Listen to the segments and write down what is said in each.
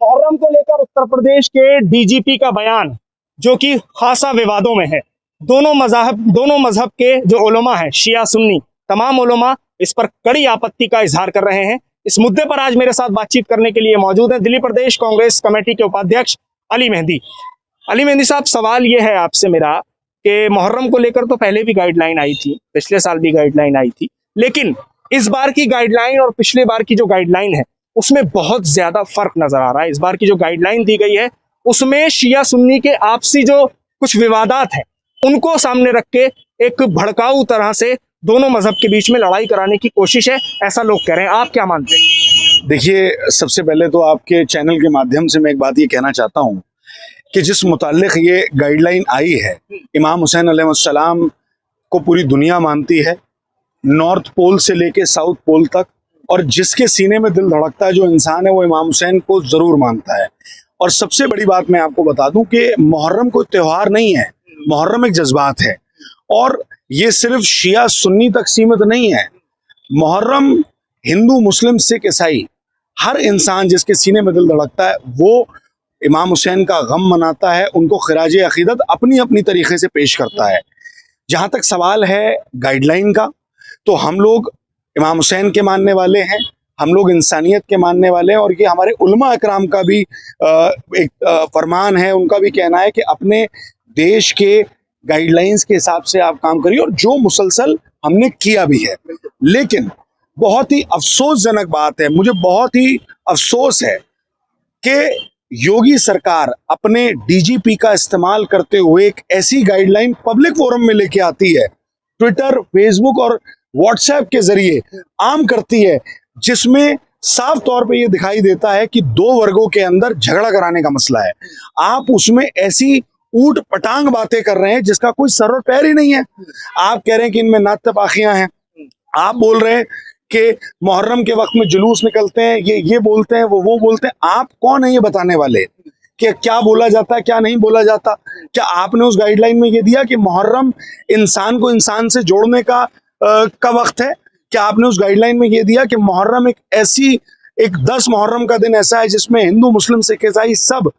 मुहर्रम को लेकर उत्तर प्रदेश के डीजीपी का बयान जो कि खासा विवादों में है। दोनों मजहब के जो उलमा हैं, शिया सुन्नी, तमाम उलमा इस पर कड़ी आपत्ति का इजहार कर रहे हैं। इस मुद्दे पर आज मेरे साथ बातचीत करने के लिए मौजूद हैं दिल्ली प्रदेश कांग्रेस कमेटी के उपाध्यक्ष अली मेहंदी। अली मेहंदी साहब, सवाल ये है आपसे मेरा कि मुहर्रम को लेकर तो पहले भी गाइडलाइन आई थी, पिछले साल भी गाइडलाइन आई थी, लेकिन इस बार की गाइडलाइन और पिछले बार की जो गाइडलाइन है उसमें बहुत ज्यादा फर्क नजर आ रहा है। इस बार की जो गाइडलाइन दी गई है उसमें शिया सुन्नी के आपसी जो कुछ विवादात हैं उनको सामने रख के एक भड़काऊ तरह से दोनों मजहब के बीच में लड़ाई कराने की कोशिश है, ऐसा लोग कह रहे हैं। आप क्या मानते हैं? देखिए, सबसे पहले तो आपके चैनल के माध्यम से मैं एक बात ये कहना चाहता हूँ कि जिस मुताल्लिक ये गाइडलाइन आई है, इमाम हुसैन अलैहिस्सलाम को पूरी दुनिया मानती है, नॉर्थ पोल से लेके साउथ पोल तक, और जिसके सीने में दिल धड़कता है जो इंसान है वो इमाम हुसैन को ज़रूर मानता है। और सबसे बड़ी बात मैं आपको बता दूं कि मुहर्रम कोई त्यौहार नहीं है, मुहर्रम एक जज्बात है, और ये सिर्फ शिया सुन्नी तक सीमित नहीं है। मुहर्रम हिंदू, मुस्लिम, सिख, ईसाई, हर इंसान जिसके सीने में दिल धड़कता है वो इमाम हुसैन का गम मनाता है, उनको खिराज अकीदत अपनी अपनी तरीके से पेश करता है। जहाँ तक सवाल है गाइडलाइन का, तो हम लोग इमाम हुसैन के मानने वाले हैं, हम लोग इंसानियत के मानने वाले हैं, और ये हमारे उलमा इकराम का भी एक फरमान है, उनका भी कहना है कि अपने देश के गाइडलाइंस के हिसाब से आप काम करिए, और जो मुसलसल हमने किया भी है। लेकिन बहुत ही अफसोसजनक बात है, मुझे बहुत ही अफसोस है कि योगी सरकार अपने डीजीपी का इस्तेमाल करते हुए एक ऐसी गाइडलाइन पब्लिक फोरम में लेके आती है, ट्विटर, फेसबुक और व्हाट्सएप के जरिए आम करती है, जिसमें साफ तौर पे ये दिखाई देता है कि दो वर्गों के अंदर झगड़ा कराने का मसला है। आप उसमें ऐसी ऊट पटांग बातें कर रहे हैं जिसका कोई सर और पैर ही नहीं है। आप कह रहे हैं कि इनमें नातपाखियां हैं, आप बोल रहे हैं कि मुहर्रम के वक्त में जुलूस निकलते हैं, ये बोलते हैं, वो बोलते हैं। आप कौन है ये बताने वाले कि क्या बोला जाता है, क्या नहीं बोला जाता? क्या आपने उस गाइडलाइन में ये दिया कि मुहर्रम इंसान को इंसान से जोड़ने का वक्त है? क्या आपने उस गाइडलाइन में ये दिया कि मुहर्रम एक 10 मुहर्रम का दिन ऐसा है जिसमें हिंदू, मुस्लिम, सिख, ईसाई सब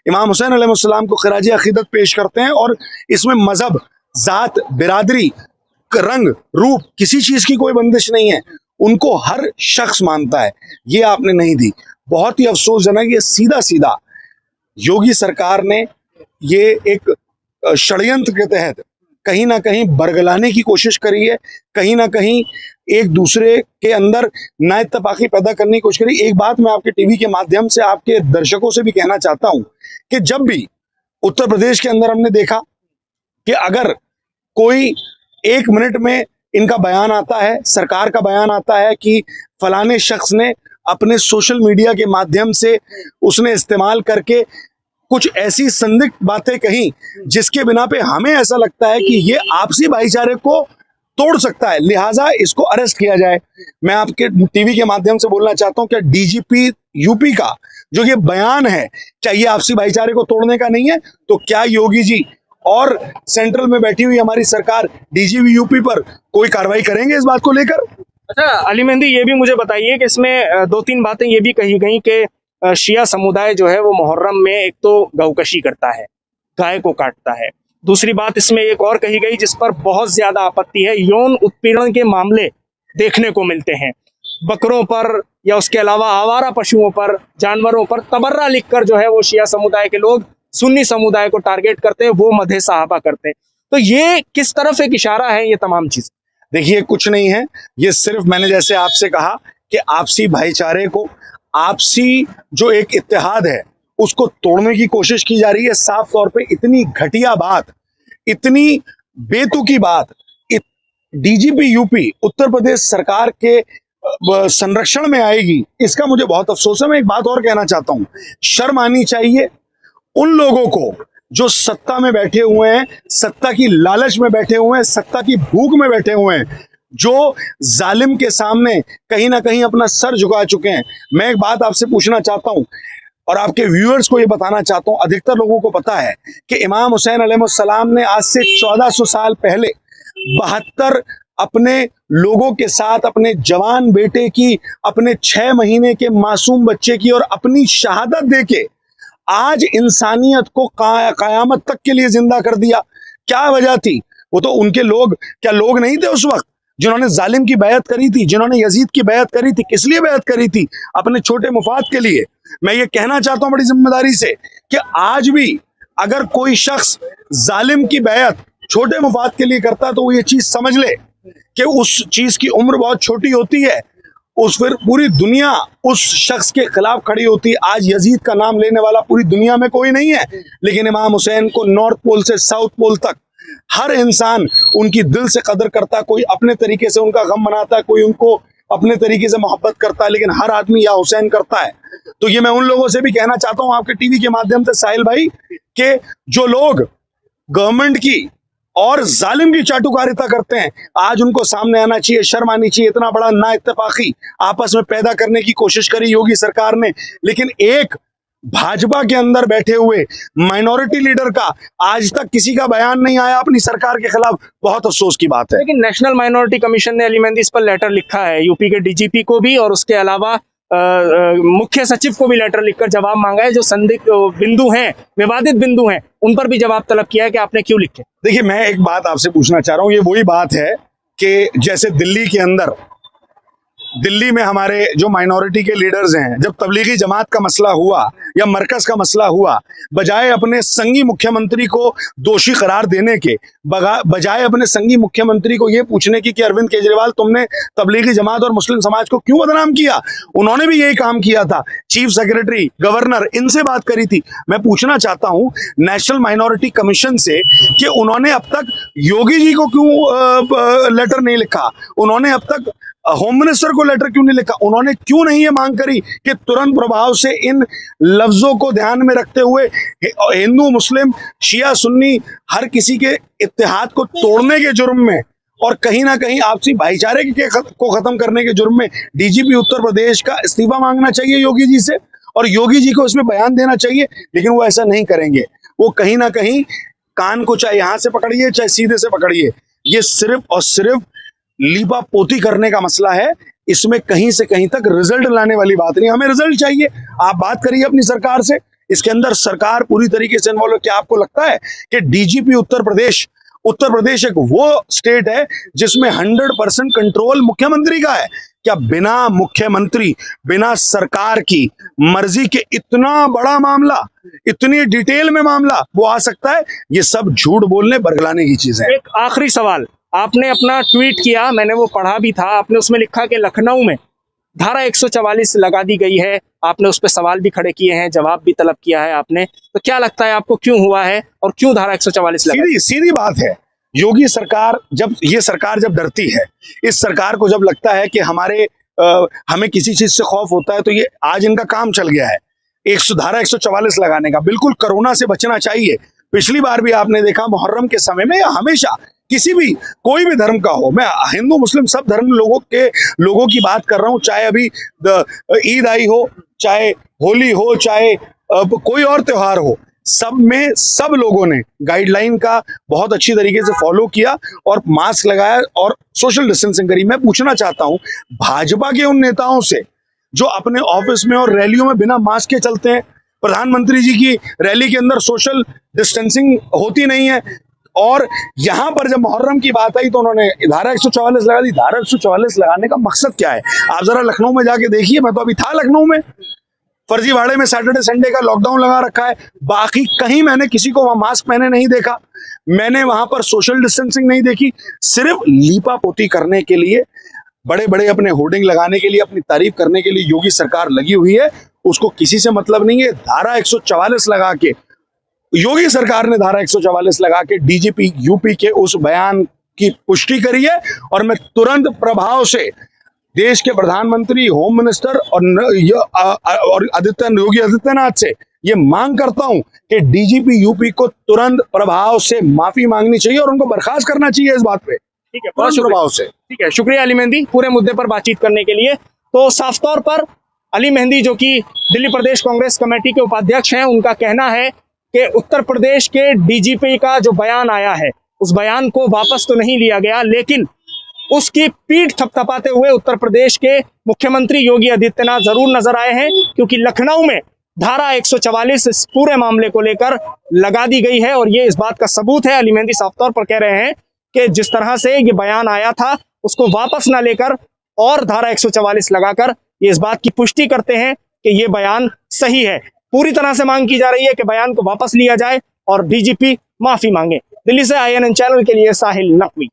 इमाम हुसैन अलैहिस्सलाम को खिराज अकीदत पेश करते हैं, और इसमें मजहब, जात, बिरादरी, रंग, रूप, किसी चीज की कोई बंदिश नहीं है, उनको हर शख्स मानता है? ये आपने नहीं दी। बहुत ही अफसोसजनक, ये सीधा सीधा योगी सरकार ने ये एक षड्यंत्र के तहत कहीं ना कहीं बरगलाने की कोशिश करी है, कहीं ना कहीं एक दूसरे के अंदर नाइत्तेफाकी पैदा करने की कोशिश करी। एक बात मैं आपके टीवी के माध्यम से आपके दर्शकों से भी कहना चाहता हूं कि जब भी उत्तर प्रदेश के अंदर हमने देखा कि अगर कोई 1 मिनट में इनका बयान आता है, सरकार का बयान आता है कि फलाने शख्स ने अपने सोशल मीडिया के माध्यम से उसने इस्तेमाल करके कुछ ऐसी संदिग्ध बातें कही जिसके बिना पे हमें ऐसा लगता है कि ये आपसी भाईचारे को तोड़ सकता है, लिहाजा इसको अरेस्ट किया जाए। मैं आपके टीवी के माध्यम से बोलना चाहता हूं, क्या डीजीपी यूपी का जो ये बयान है, क्या ये आपसी भाईचारे को तोड़ने का नहीं है? तो क्या योगी जी और सेंट्रल में बैठी हुई हमारी सरकार डीजीपी यूपी पर कोई कार्रवाई करेंगे इस बात को लेकर? अच्छा अली मेहंदी, ये भी मुझे बताइए कि इसमें 2-3 बातें ये भी कही गई कि शिया समुदाय जो है वो मुहर्रम में एक तो गौकशी करता है, गाय को काटता है। दूसरी बात इसमें एक और कही गई जिस पर बहुत ज्यादा आपत्ति है, यौन उत्पीड़न के मामले देखने को मिलते हैं बकरों पर, या उसके अलावा आवारा पशुओं पर, जानवरों पर तबर्रा लिखकर जो है वो शिया समुदाय के लोग सुन्नी समुदाय को टारगेट करते हैं, वो मधे साहबा करते हैं। तो ये किस तरफ एक इशारा है ये तमाम चीज? देखिए, कुछ नहीं है, ये सिर्फ मैंने जैसे आपसे कहा कि आपसी भाईचारे को, आपसी जो एक इत्तेहाद है उसको तोड़ने की कोशिश की जा रही है। साफ तौर पे इतनी घटिया बात, इतनी बेतुकी बात डीजीपी यूपी उत्तर प्रदेश सरकार के संरक्षण में आएगी, इसका मुझे बहुत अफसोस है। मैं एक बात और कहना चाहता हूं, शर्म आनी चाहिए उन लोगों को जो सत्ता में बैठे हुए हैं, सत्ता की लालच में बैठे हुए हैं, सत्ता की भूख में बैठे हुए हैं, जो जालिम के सामने कहीं ना कहीं अपना सर झुका चुके हैं। मैं एक बात आपसे पूछना चाहता हूं और आपके व्यूअर्स को ये बताना चाहता हूं, अधिकतर लोगों को पता है कि इमाम हुसैन अलैहिस्सलाम ने आज से 1400 साल पहले 72 अपने लोगों के साथ, अपने जवान बेटे की, अपने 6 महीने के मासूम बच्चे की और अपनी शहादत देके आज इंसानियत को कयामत तक के लिए जिंदा कर दिया। क्या वजह थी? वो तो उनके लोग, क्या लोग नहीं थे उस वक्त जिन्होंने जालिम की बैत करी थी, जिन्होंने यजीद की बैत करी थी? किस लिए बैत करी थी? अपने छोटे मुफाद के लिए। मैं ये कहना चाहता हूं बड़ी जिम्मेदारी से कि आज भी अगर कोई शख्स जालिम की बैत छोटे मुफाद के लिए करता तो वो ये चीज समझ ले कि उस चीज की उम्र बहुत छोटी होती है, उस फिर पूरी दुनिया उस शख्स के खिलाफ खड़ी होती है। आज यजीद का नाम लेने वाला पूरी दुनिया में कोई नहीं है, लेकिन इमाम हुसैन को नॉर्थ पोल से साउथ पोल तक हर इंसान उनकी दिल से कदर करता, कोई अपने तरीके से उनका गम मनाता, कोई उनको अपने तरीके से मोहब्बत करता है, लेकिन हर आदमी या हुसैन करता है। तो ये मैं उन लोगों से भी कहना चाहता हूं आपके टीवी के माध्यम से साहिल भाई, कि जो लोग गवर्नमेंट की और जालिम की चाटुकारिता करते हैं, आज उनको सामने आना चाहिए, शर्म आनी चाहिए। इतना बड़ा ना इत्तेफाकी आपस में पैदा करने की कोशिश करी योगी सरकार ने, लेकिन एक भाजपा के अंदर बैठे हुए माइनॉरिटी लीडर का आज तक किसी का बयान नहीं आया अपनी सरकार के खिलाफ। बहुत अफसोस की बात है। लेकिन नेशनल माइनॉरिटी कमीशन ने अली मेहंदी इस पर लेटर लिखा है, यूपी के डीजीपी को भी, और उसके अलावा मुख्य सचिव को भी लेटर लिखकर जवाब मांगा है। जो संदिग्ध बिंदु हैं, विवादित बिंदु हैं, उन पर भी जवाब तलब किया है कि आपने क्यों लिखे। देखिए, मैं एक बात आपसे पूछना चाह रहा हूं, ये वही बात है कि जैसे दिल्ली में हमारे जो माइनॉरिटी के लीडर्स हैं, जब तबलीगी जमात का मसला हुआ या मरकज का मसला हुआ, बजाय अपने संगी मुख्यमंत्री को दोषी करार देने के, बजाय अपने संगी मुख्यमंत्री को यह पूछने की कि अरविंद केजरीवाल तुमने तबलीगी जमात और मुस्लिम समाज को क्यों बदनाम किया, उन्होंने भी यही काम किया था। चीफ सेक्रेटरी, गवर्नर, इनसे बात करी थी। मैं पूछना चाहता हूं नेशनल माइनॉरिटी कमीशन से कि उन्होंने अब तक योगी जी को क्यों लेटर नहीं लिखा, उन्होंने अब तक होम मिनिस्टर को लेटर क्यों नहीं लिखा, उन्होंने क्यों नहीं ये मांग करी कि तुरंत प्रभाव से इन लफ्जों को ध्यान में रखते हुए हिंदू, मुस्लिम, शिया, सुन्नी हर किसी के इत्तेहाद को तोड़ने के जुर्म में और कहीं ना कहीं आपसी भाईचारे को खत्म करने के जुर्म में डीजीपी उत्तर प्रदेश का इस्तीफा मांगना चाहिए योगी जी से, और योगी जी को इसमें बयान देना चाहिए। लेकिन वो ऐसा नहीं करेंगे। वो कहीं ना कहीं कान को चाहे यहां से पकड़िए चाहे सीधे से पकड़िए, ये सिर्फ और सिर्फ लीपा पोती करने का मसला है। इसमें कहीं से कहीं तक रिजल्ट लाने वाली बात नहीं। हमें रिजल्ट चाहिए। आप बात करिए अपनी सरकार से, इसके अंदर सरकार पूरी तरीके से इन्वॉल्व है। क्या आपको लगता है कि डीजीपी उत्तर प्रदेश एक वो स्टेट है जिसमें 100% कंट्रोल मुख्यमंत्री का है? क्या बिना मुख्यमंत्री, बिना सरकार की मर्जी के इतना बड़ा मामला, इतनी डिटेल में मामला वो आ सकता है? ये सब झूठ बोलने, बरगलाने की चीज है। एक आखिरी सवाल, आपने अपना ट्वीट किया, मैंने वो पढ़ा भी था, आपने उसमें लिखा कि लखनऊ में धारा 144 लगा दी गई है। आपने उस पर सवाल भी खड़े किए हैं, जवाब भी तलब किया है आपने। तो क्या लगता है आपको क्यों हुआ है और क्यों धारा 144 लगा? सीधी बात है। योगी सरकार, ये सरकार जब डरती है, इस सरकार को जब लगता है कि हमें किसी चीज से खौफ होता है, तो ये आज इनका काम चल गया है धारा 144 लगाने का। बिल्कुल कोरोना से बचना चाहिए। पिछली बार भी आपने देखा मुहर्रम के समय में, या हमेशा किसी भी कोई भी धर्म का हो, मैं हिंदू मुस्लिम सब धर्म लोगों की बात कर रहा हूं, चाहे अभी ईद आई हो, चाहे होली हो, चाहे कोई और त्योहार हो, सब में सब लोगों ने गाइडलाइन का बहुत अच्छी तरीके से फॉलो किया और मास्क लगाया और सोशल डिस्टेंसिंग करी। मैं पूछना चाहता हूं भाजपा के उन नेताओं से जो अपने ऑफिस में और रैलियों में बिना मास्क के चलते हैं, प्रधानमंत्री जी की रैली के अंदर सोशल डिस्टेंसिंग होती नहीं है, और यहां पर जब मुहर्रम की बात आई तो उन्होंने धारा 144 लगा दी। धारा 144 लगाने का मकसद क्या है? आप जरा लखनऊ में जाके देखिए। मैं तो अभी था लखनऊ में, फर्जीवाड़े में सैटरडे संडे का लॉकडाउन लगा रखा है, बाकी कहीं मैंने किसी को वहां मास्क पहने नहीं देखा, मैंने वहां पर सोशल डिस्टेंसिंग नहीं देखी। सिर्फ लीपा पोती करने के लिए, बड़े बड़े अपने होर्डिंग लगाने के लिए, अपनी तारीफ करने के लिए योगी सरकार लगी हुई है। उसको किसी से मतलब नहीं है। धारा 144 लगा के, योगी सरकार ने धारा 144 लगा के डीजीपी यूपी के उस बयान की पुष्टि करी है, और मैं तुरंत प्रभाव से देश के प्रधानमंत्री, होम मिनिस्टर और योगी आदित्यनाथ से ये मांग करता हूं कि डीजीपी यूपी को तुरंत प्रभाव से माफी मांगनी चाहिए और उनको बर्खास्त करना चाहिए इस बात पे। ठीक है, बहुत प्रभाव से। ठीक है, शुक्रिया अली मेहंदी पूरे मुद्दे पर बातचीत करने के लिए। तो साफ तौर पर अली मेहंदी, जो कि दिल्ली प्रदेश कांग्रेस कमेटी के उपाध्यक्ष हैं, उनका कहना है कि उत्तर प्रदेश के डीजीपी का जो बयान आया है, उस बयान को वापस तो नहीं लिया गया, लेकिन उसकी पीठ थपथपाते हुए उत्तर प्रदेश के मुख्यमंत्री योगी आदित्यनाथ जरूर नजर आए हैं, क्योंकि लखनऊ में धारा 144 इस पूरे मामले को लेकर लगा दी गई है। और ये इस बात का सबूत है, अली मेहंदी साफ तौर पर कह रहे हैं कि जिस तरह से ये बयान आया था उसको वापस ना लेकर और धारा 144 लगाकर ये इस बात की पुष्टि करते हैं कि ये बयान सही है। पूरी तरह से मांग की जा रही है कि बयान को वापस लिया जाए और डीजीपी माफी मांगे। दिल्ली से INN चैनल के लिए साहिल नकवी।